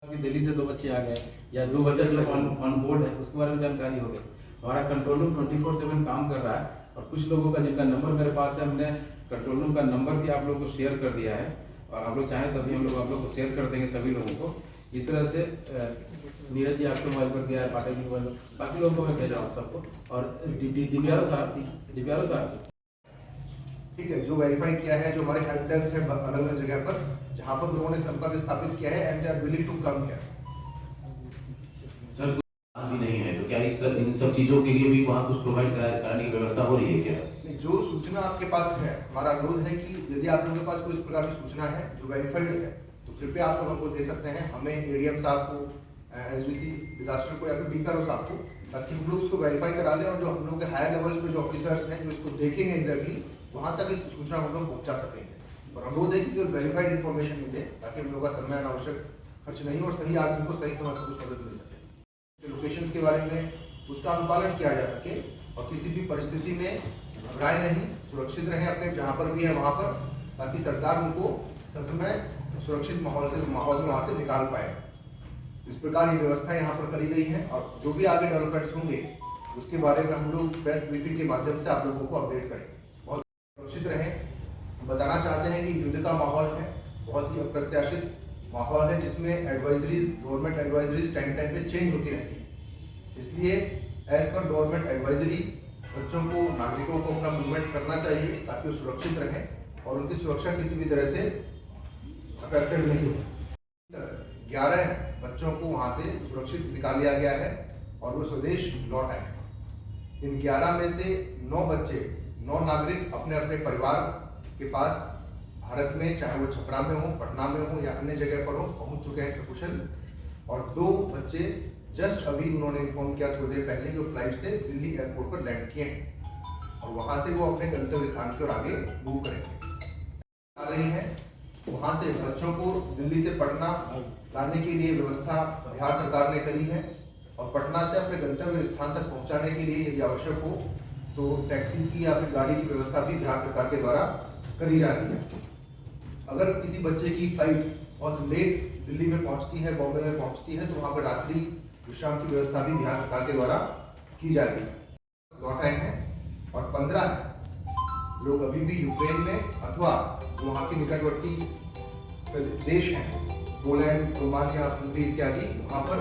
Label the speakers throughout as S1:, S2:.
S1: कि दिल्ली से 2 बच्चे आ गए या 2 बच्चे जो ऑन बोर्ड है उसके बारे में जानकारी हो गई। हमारा कंट्रोल रूम 24/7 काम कर रहा है और कुछ लोगों का जिनका नंबर मेरे पास है, हमने कंट्रोल रूम का नंबर भी आप लोगों को शेयर कर दिया है और आप लोग चाहें तभी हम लोग आप लोग को शेयर कर देंगे सभी लोगों को। इस तरह से नीरज जी आपके मोबाइल पर गया है, पाटिल जी मोबाइल पर, बाकी लोगों को मैं भेज रहा हूँ सबको। और दिव्यारो साहब
S2: ठीक है, जो वेरीफाई किया है, जो हमारे हेल्प डेस्क है अलग अलग जगह पर जहां पर लोगों ने संपर्क स्थापित किया है and they are willing to come here.
S3: Sir भी नहीं है तो क्या इन सब चीजों के लिए भी वहाँ कुछ प्रोवाइड कराने की व्यवस्था हो रही है क्या?
S2: जो सूचना आपके पास है, हमारा अनुरोध है कि यदि आप लोगों के पास कोई इस प्रकार की सूचना है जो वेरीफाइड है तो कृपया आप लोग हमको दे सकते हैं, हमें एडीएम साहब को, एसडीसी डिजास्टर को या फिर डीपीआरओ साहब को, ताकि हम लोग उसको वेरीफाई करा लें और जो हम लोग के हायर लेवल्स पे जो ऑफिसर्स हैं जो इसको देखेंगे एग्जैक्टली वहां तक इस सूचना को हम लोग पहुंचा सकेंगे। और अनुरोध है कि वेरीफाइड इन्फॉर्मेशन ही दे ताकि हम लोग का समय अनावश्यक खर्च नहीं और सही आदमी को सही समय पर कुछ मदद मिल सके। लोकेशंस के बारे में उसका अनुपालन किया जा सके और किसी भी परिस्थिति में घबराए नहीं, सुरक्षित रहें अपने जहाँ पर भी है वहाँ पर, ताकि सरकार उनको ससमय सुरक्षित माहौल में वहाँ से निकाल पाए। इस प्रकार ये व्यवस्था यहाँ पर करी गई है और जो भी आगे डेवलपमेंट्स होंगे उसके बारे में हम लोग प्रेस ब्रीफिंग के माध्यम से आप लोगों को अपडेट करेंगे। बहुत सुरक्षित रहें। हम बताना चाहते हैं कि युद्ध का माहौल है, बहुत ही अप्रत्याशित माहौल है जिसमें एडवाइजरीज, गवर्नमेंट एडवाइजरीज टाइम पे चेंज होती रहती है। इसलिए एज पर गवर्नमेंट एडवाइजरी बच्चों को, नागरिकों को अपना मूवमेंट करना चाहिए ताकि वो सुरक्षित रहें और उनकी सुरक्षा किसी भी तरह से अफेक्टेड नहीं हो। 11 बच्चों को वहां से सुरक्षित निकाल लिया गया है और वो स्वदेश लौट आए। इन 11 में से 9 बच्चे, 9 नागरिक अपने अपने परिवार के पास भारत में, चाहे वो छपरा में हो, पटना में हो या अन्य जगह पर हो, पहुंच चुके हैं सकुशल। और 2 बच्चे जस्ट अभी उन्होंने इन्फॉर्म किया थोड़ी देर पहले कि वो फ्लाइट से दिल्ली एयरपोर्ट पर लैंड किए हैं और वहां से वो अपने गंतव्य स्थान की ओर आगे मूव करेंगे। आ रही है वहां से बच्चों को दिल्ली से पटना लाने के लिए व्यवस्था बिहार सरकार ने करी है और पटना से अपने गंतव्य स्थान तक पहुंचाने के लिए यदि आवश्यक हो तो टैक्सी की या फिर गाड़ी की व्यवस्था भी बिहार सरकार के द्वारा करी जा रही है। अगर किसी बच्चे की फ्लाइट बहुत लेट दिल्ली में पहुंचती है, बॉम्बे में पहुंचती है, तो वहां पर रात्रि विश्राम की व्यवस्था भी बिहार सरकार के द्वारा की जाती है। लौट आए हैं और 15 लोग अभी भी यूक्रेन में अथवा वहाँ के निकटवर्ती देश हैं, पोलैंड, रोमानिया, हंगरी इत्यादि, वहाँ पर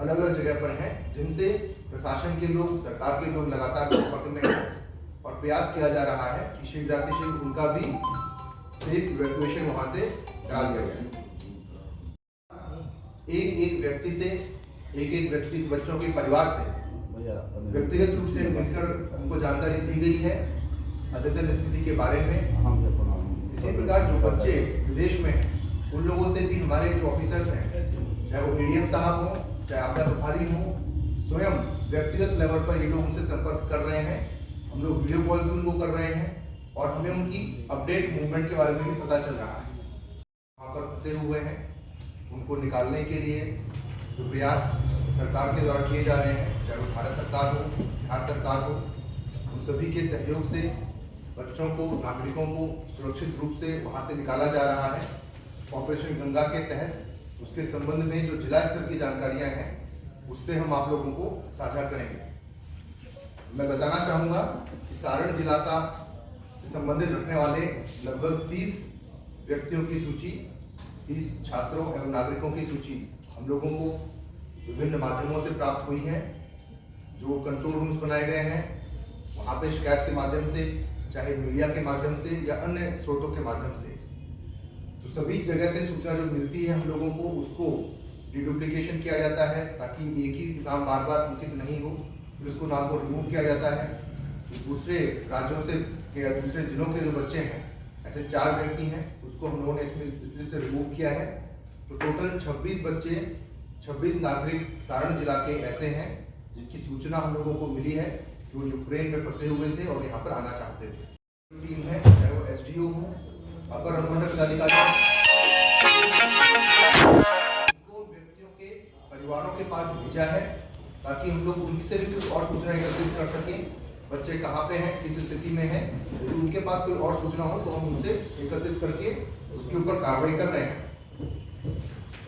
S2: अलग अलग जगह पर हैं जिनसे प्रशासन के लोग, सरकार के लोग लगातार संपर्क में हैं और प्रयास किया जा रहा है कि शीघ्रातिशीघ्र उनका भी सेफ इवैक्यूएशन वहाँ से करा दिया जाए। एक व्यक्ति बच्चों के परिवार से व्यक्तिगत रूप से मिलकर उनको जानकारी दी गई है अद्यतन स्थिति के बारे में। इसी प्रकार जो बच्चे विदेश में हैं उन लोगों से भी हमारे जो ऑफिसर्स हैं, चाहे वो एडीएम साहब हों, चाहे आपदा प्रभारी हों, स्वयं व्यक्तिगत लेवल पर ये लोग उनसे संपर्क कर रहे हैं। हम लोग वीडियो कॉल्स भी उनको कर रहे हैं और हमें उनकी अपडेट मूवमेंट के बारे में भी पता चल रहा है। वहाँ पर फंसे हुए हैं, उनको निकालने के लिए जो प्रयास सरकार के द्वारा किए जा रहे हैं, चाहे वो भारत सरकार हो, बिहार सरकार हो, उन सभी के सहयोग से बच्चों को, नागरिकों को सुरक्षित रूप से वहाँ से निकाला जा रहा है। ऑपरेशन गंगा के तहत उसके संबंध में जो जिला स्तर की जानकारियाँ हैं उससे हम आप लोगों को साझा करेंगे। मैं बताना चाहूँगा कि सारण जिला का से संबंधित रखने वाले लगभग 30 व्यक्तियों की सूची, 30 छात्रों एवं नागरिकों की सूची हम लोगों को विभिन्न माध्यमों से प्राप्त हुई है। जो कंट्रोल रूम्स बनाए गए हैं वहाँ पे शिकायत के माध्यम से, चाहे मीडिया के माध्यम से या अन्य स्रोतों के माध्यम से, तो सभी जगह से सूचना जो मिलती है हम लोगों को उसको डिडुप्लीकेशन किया जाता है ताकि एक ही नाम बार बार अंकित नहीं हो। फिर उसको नाम को रिमूव किया जाता है। दूसरे राज्यों से या दूसरे जिलों के जो बच्चे हैं, ऐसे 4 व्यक्ति हैं, उसको हम लोगों ने इसमें इस लिस्ट से रिमूव किया है। तो टोटल 26 बच्चे, 26 नागरिक सारण जिला के ऐसे हैं जिनकी सूचना हम लोगों को मिली है जो यूक्रेन में फंसे हुए थे और यहाँ पर आना चाहते थे। टीम है, चाहे वो एसडीओ हो, अपर अनुमंडल पदाधिकारी, उनको व्यक्तियों के परिवारों के पास भेजा है ताकि हम लोग उनसे भी कुछ और सूचना एकत्रित कर सकें। बच्चे कहाँ पे हैं, किस स्थिति में हैं, यदि उनके पास कोई और सूचना हो तो हम उनसे एकत्रित करके उसके ऊपर कार्रवाई कर रहे हैं।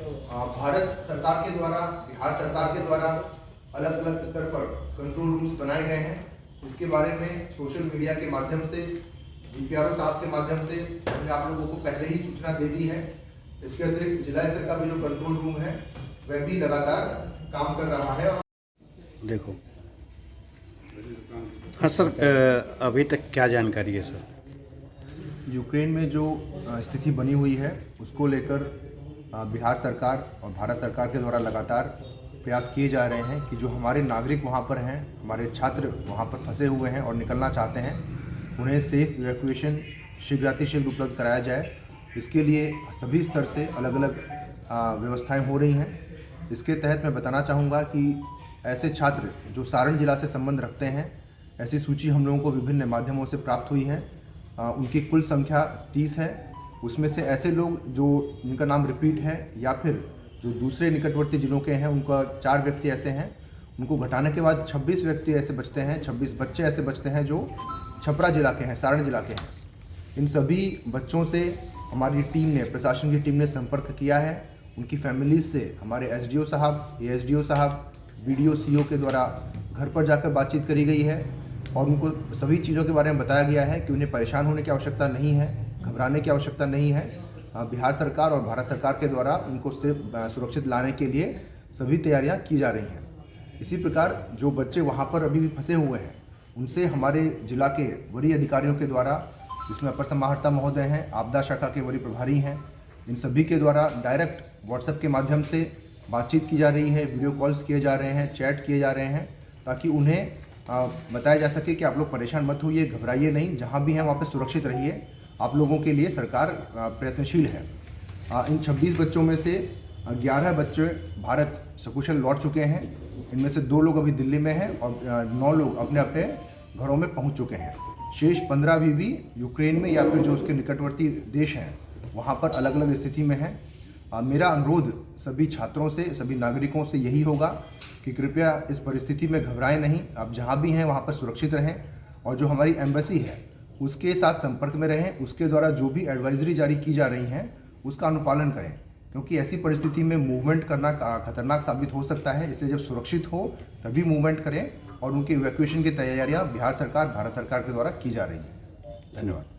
S2: भारत सरकार के द्वारा, बिहार सरकार के द्वारा अलग अलग स्तर पर कंट्रोल रूम्स बनाए गए हैं। इसके बारे में सोशल मीडिया के माध्यम से, डीपीआरओ साहब के माध्यम से हमने आप लोगों को पहले ही सूचना दे दी है। इसके अतिरिक्त जिला स्तर का भी जो कंट्रोल रूम है वह भी लगातार काम कर रहा है।
S4: देखो हाँ सर, अभी तक क्या जानकारी है सर?
S2: यूक्रेन में जो स्थिति बनी हुई है उसको लेकर बिहार सरकार और भारत सरकार के द्वारा लगातार प्रयास किए जा रहे हैं कि जो हमारे नागरिक वहाँ पर हैं, हमारे छात्र वहाँ पर फंसे हुए हैं और निकलना चाहते हैं, उन्हें सेफ इवैक्यूएशन शीघ्रातिशीघ्र उपलब्ध कराया जाए। इसके लिए सभी स्तर से अलग अलग व्यवस्थाएं हो रही हैं। इसके तहत मैं बताना चाहूँगा कि ऐसे छात्र जो सारण जिला से संबंध रखते हैं, ऐसी सूची हम लोगों को विभिन्न माध्यमों से प्राप्त हुई है। उनकी कुल संख्या 30 है। उसमें से ऐसे लोग जो जिनका नाम रिपीट है या फिर जो दूसरे निकटवर्ती जिलों के हैं, उनका 4 व्यक्ति ऐसे हैं। उनको घटाने के बाद 26 व्यक्ति ऐसे बचते हैं, 26 बच्चे ऐसे बचते हैं जो छपरा जिला के हैं, सारण जिला के हैं। इन सभी बच्चों से हमारी टीम ने, प्रशासन की टीम ने संपर्क किया है। उनकी फैमिलीज से हमारे एसडीओ साहब, एएसडीओ साहब, बीडीओ, सीओ के द्वारा घर पर जाकर बातचीत करी गई है और उनको सभी चीज़ों के बारे में बताया गया है कि उन्हें परेशान होने की आवश्यकता नहीं है, घबराने की आवश्यकता नहीं है। बिहार सरकार और भारत सरकार के द्वारा उनको सिर्फ सुरक्षित लाने के लिए सभी तैयारियां की जा रही हैं। इसी प्रकार जो बच्चे वहां पर अभी भी फंसे हुए हैं, उनसे हमारे जिला के वरीय अधिकारियों के द्वारा, जिसमें अपर समाहर्ता महोदय हैं, आपदा शाखा के वरीय प्रभारी हैं, इन सभी के द्वारा डायरेक्ट व्हाट्सएप के माध्यम से बातचीत की जा रही है, वीडियो कॉल्स किए जा रहे हैं, चैट किए जा रहे हैं, ताकि उन्हें बताया जा सके कि आप लोग परेशान मत होइए, घबराइए नहीं, जहाँ भी हैं वहाँ पर सुरक्षित रहिए। आप लोगों के लिए सरकार प्रयत्नशील है। इन 26 बच्चों में से 11 बच्चे भारत सकुशल लौट चुके हैं। इनमें से 2 लोग अभी दिल्ली में हैं और 9 लोग अपने अपने घरों में पहुंच चुके हैं। शेष 15 भी यूक्रेन में या फिर जो उसके निकटवर्ती देश हैं वहां पर अलग अलग स्थिति में हैं। मेरा अनुरोध सभी छात्रों से, सभी नागरिकों से यही होगा कि कृपया इस परिस्थिति में घबराएं नहीं। आप जहां भी हैं वहां पर सुरक्षित रहें और जो हमारी एम्बेसी है उसके साथ संपर्क में रहें। उसके द्वारा जो भी एडवाइजरी जारी की जा रही हैं उसका अनुपालन करें, क्योंकि ऐसी परिस्थिति में मूवमेंट करना खतरनाक साबित हो सकता है। इसलिए जब सुरक्षित हो तभी मूवमेंट करें और उनके इवैक्यूएशन की तैयारियां बिहार सरकार, भारत सरकार के द्वारा की जा रही हैं। धन्यवाद।